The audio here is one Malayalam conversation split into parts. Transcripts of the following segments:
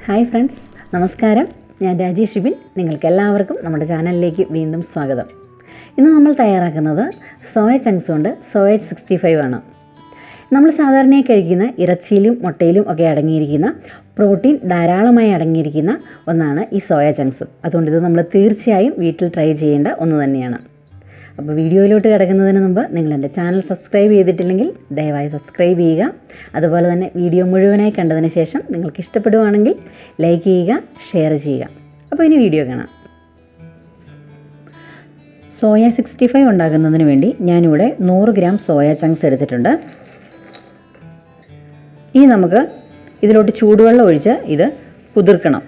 ഹായ് ഫ്രണ്ട്സ്, നമസ്കാരം. ഞാൻ രാജേഷ് ഷിബിൻ. നിങ്ങൾക്കെല്ലാവർക്കും നമ്മുടെ ചാനലിലേക്ക് വീണ്ടും സ്വാഗതം. ഇന്ന് നമ്മൾ തയ്യാറാക്കുന്നത് സോയ ചങ്ക്സ് കൊണ്ട് സോയ 65 ആണ്. നമ്മൾ സാധാരണയായി കഴിക്കുന്ന ഇറച്ചിയിലും മുട്ടയിലും ഒക്കെ അടങ്ങിയിരിക്കുന്ന പ്രോട്ടീൻ ധാരാളമായി അടങ്ങിയിരിക്കുന്ന ഒന്നാണ് ഈ സോയ ചങ്ക്സ്. അതുകൊണ്ട് ഇത് നമ്മൾ തീർച്ചയായും വീട്ടിൽ ട്രൈ ചെയ്യേണ്ട ഒന്ന് തന്നെയാണ്. അപ്പോൾ വീഡിയോയിലോട്ട് കിടക്കുന്നതിന് മുമ്പ് നിങ്ങൾ എൻ്റെ ചാനൽ സബ്സ്ക്രൈബ് ചെയ്തിട്ടില്ലെങ്കിൽ ദയവായി സബ്സ്ക്രൈബ് ചെയ്യുക. അതുപോലെ തന്നെ വീഡിയോ മുഴുവനായി കണ്ടതിന് ശേഷം നിങ്ങൾക്ക് ഇഷ്ടപ്പെടുവാണെങ്കിൽ ലൈക്ക് ചെയ്യുക, ഷെയർ ചെയ്യുക. അപ്പോൾ ഇനി വീഡിയോ കാണാം. സോയ 65 ഉണ്ടാക്കുന്നതിന് വേണ്ടി ഞാനിവിടെ 100 ഗ്രാം സോയ ചങ്ക്സ് എടുത്തിട്ടുണ്ട്. ഇനി നമുക്ക് ഇതിലോട്ട് ചൂടുവെള്ളം ഒഴിച്ച് ഇത് കുതിർക്കണം.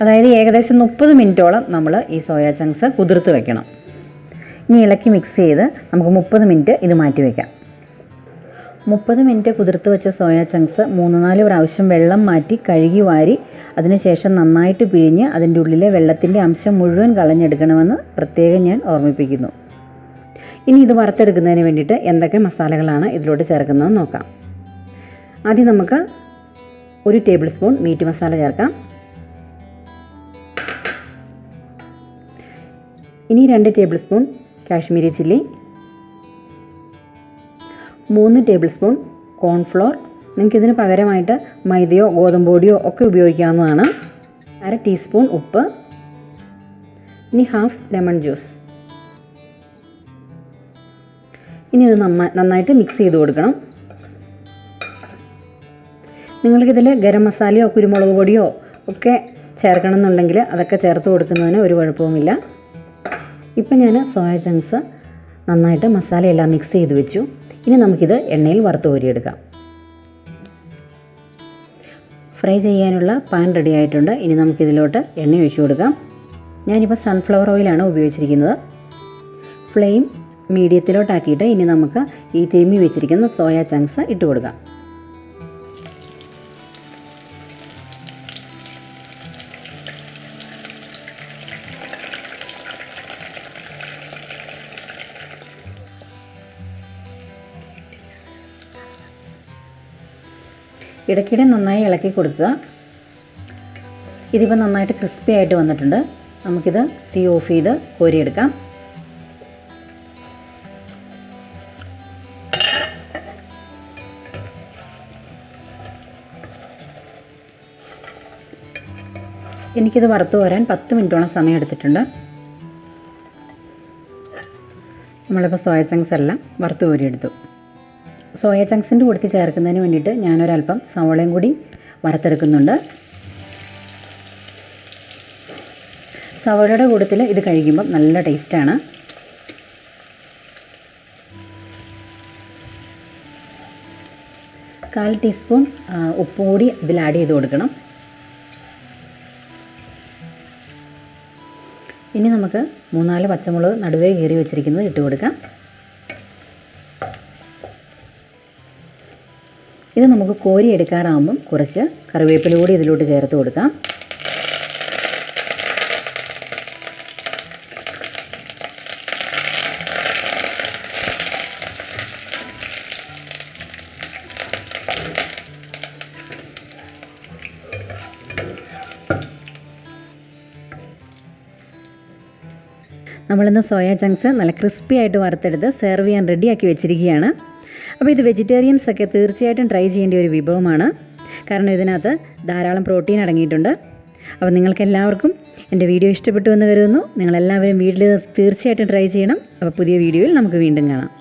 അതായത് ഏകദേശം 30 മിനിറ്റോളം നമ്മൾ ഈ സോയ ചങ്ക്സ് കുതിർത്ത് വെക്കണം. ഇനി ഇളക്കി മിക്സ് ചെയ്ത് നമുക്ക് 30 മിനിറ്റ് ഇത് മാറ്റി വയ്ക്കാം. 30 മിനിറ്റ് കുതിർത്ത് വെച്ച സോയ ചങ്ക്സ് 3-4 പ്രാവശ്യം വെള്ളം മാറ്റി കഴുകി വാരി അതിനുശേഷം നന്നായിട്ട് പിഴിഞ്ഞ് അതിൻ്റെ ഉള്ളിലെ വെള്ളത്തിൻ്റെ അംശം മുഴുവൻ കളഞ്ഞെടുക്കണമെന്ന് പ്രത്യേകം ഞാൻ ഓർമ്മിപ്പിക്കുന്നു. ഇനി ഇത് വറുത്തെടുക്കുന്നതിന് വേണ്ടിയിട്ട് എന്തൊക്കെ മസാലകളാണ് ഇതിലോട്ട് ചേർക്കുന്നതെന്ന് നോക്കാം. ആദ്യം നമുക്ക് 1 ടേബിൾ സ്പൂൺ മീറ്റ് മസാല ചേർക്കാം. ഇനി 2 tablespoon Kashmiri chilli, 3 tablespoon cornflour. നിങ്ങൾക്കിതിന് പകരമായിട്ട് മൈദയോ ഗോതമ്പ് പൊടിയോ ഒക്കെ ഉപയോഗിക്കാവുന്നതാണ്. 1/2 ടീസ്പൂൺ ഉപ്പ്. ഇനി ഹാഫ് ലെമൺ ജ്യൂസ്. ഇനി ഇത് നന്നായിട്ട് മിക്സ് ചെയ്ത് കൊടുക്കണം. നിങ്ങൾക്കിതിൽ ഗരം മസാലയോ കുരുമുളക് പൊടിയോ ഒക്കെ ചേർക്കണം എന്നുണ്ടെങ്കിൽ അതൊക്കെ ചേർത്ത് കൊടുക്കുന്നതിന് ഒരു കുഴപ്പവുമില്ല. ഇപ്പം ഞാൻ സോയ ചങ്ക്സ് നന്നായിട്ട് മസാലയെല്ലാം മിക്സ് ചെയ്ത് വെച്ചു. ഇനി നമുക്കിത് എണ്ണയിൽ വറുത്ത് കോരിയെടുക്കാം. ഫ്രൈ ചെയ്യാനുള്ള പാൻ റെഡി ആയിട്ടുണ്ട്. ഇനി നമുക്കിതിലോട്ട് എണ്ണ ഒഴിച്ചു കൊടുക്കാം. ഞാനിപ്പോൾ സൺഫ്ലവർ ഓയിലാണ് ഉപയോഗിച്ചിരിക്കുന്നത്. ഫ്ലെയിം മീഡിയത്തിലോട്ടാക്കിയിട്ട് ഇനി നമുക്ക് ഈ തിരുമ്മി വെച്ചിരിക്കുന്ന സോയ ചങ്ക്സ് ഇട്ട് കൊടുക്കാം. ഇടയ്ക്കിടെ നന്നായി ഇളക്കി കൊടുക്കുക. ഇതിപ്പോൾ നന്നായിട്ട് ക്രിസ്പി ആയിട്ട് വന്നിട്ടുണ്ട്. നമുക്കിത് തീ ഓഫ് ചെയ്ത് കോരിയെടുക്കാം. എനിക്കിത് വറുത്ത് കോരാൻ 10 മിനിറ്റോളം സമയം എടുത്തിട്ടുണ്ട്. നമ്മളിപ്പോൾ സോയ ചങ്ക്സ് എല്ലാം വറുത്ത് കോരിയെടുത്തു. സോയ ചങ്ക്സിൻ്റെ കൂട്ടത്തിൽ ചേർക്കുന്നതിന് വേണ്ടിയിട്ട് ഞാനൊരല്പം സവോളയും കൂടി വറുത്തെടുക്കുന്നുണ്ട്. സവോളയുടെ കൂട്ടത്തിൽ ഇത് കഴിക്കുമ്പം നല്ല ടേസ്റ്റാണ്. കാൽ ടീസ്പൂൺ ഉപ്പ് കൂടി ഇതിൽ ആഡ് ചെയ്ത് കൊടുക്കണം. ഇനി നമുക്ക് 3-4 പച്ചമുളക് നടുവേ കീറി വെച്ചിരിക്കുന്നത് ഇട്ട് കൊടുക്കാം. ഇത് നമുക്ക് കോരി എടുക്കാറാകുമ്പം കുറച്ച് കറിവേപ്പില കൂടി ഇതിലോട്ട് ചേർത്ത് കൊടുക്കാം. നമ്മളിന്ന് സോയ ചങ്ക്സ് നല്ല ക്രിസ്പി ആയിട്ട് വറുത്തെടുത്ത് സെർവ് ചെയ്യാൻ റെഡിയാക്കി വെച്ചിരിക്കുകയാണ്. അപ്പോൾ ഇത് വെജിറ്റേറിയൻസൊക്കെ തീർച്ചയായിട്ടും ട്രൈ ചെയ്യേണ്ട ഒരു വിഭവമാണ്. കാരണം ഇതിനകത്ത് ധാരാളം പ്രോട്ടീൻ അടങ്ങിയിട്ടുണ്ട്. അപ്പോൾ നിങ്ങൾക്കെല്ലാവർക്കും എൻ്റെ വീഡിയോ ഇഷ്ടപ്പെട്ടു എന്ന് കരുതുന്നു. നിങ്ങളെല്ലാവരും വീട്ടിൽ തീർച്ചയായിട്ടും ട്രൈ ചെയ്യണം. അപ്പോൾ പുതിയ വീഡിയോയിൽ നമുക്ക് വീണ്ടും കാണാം.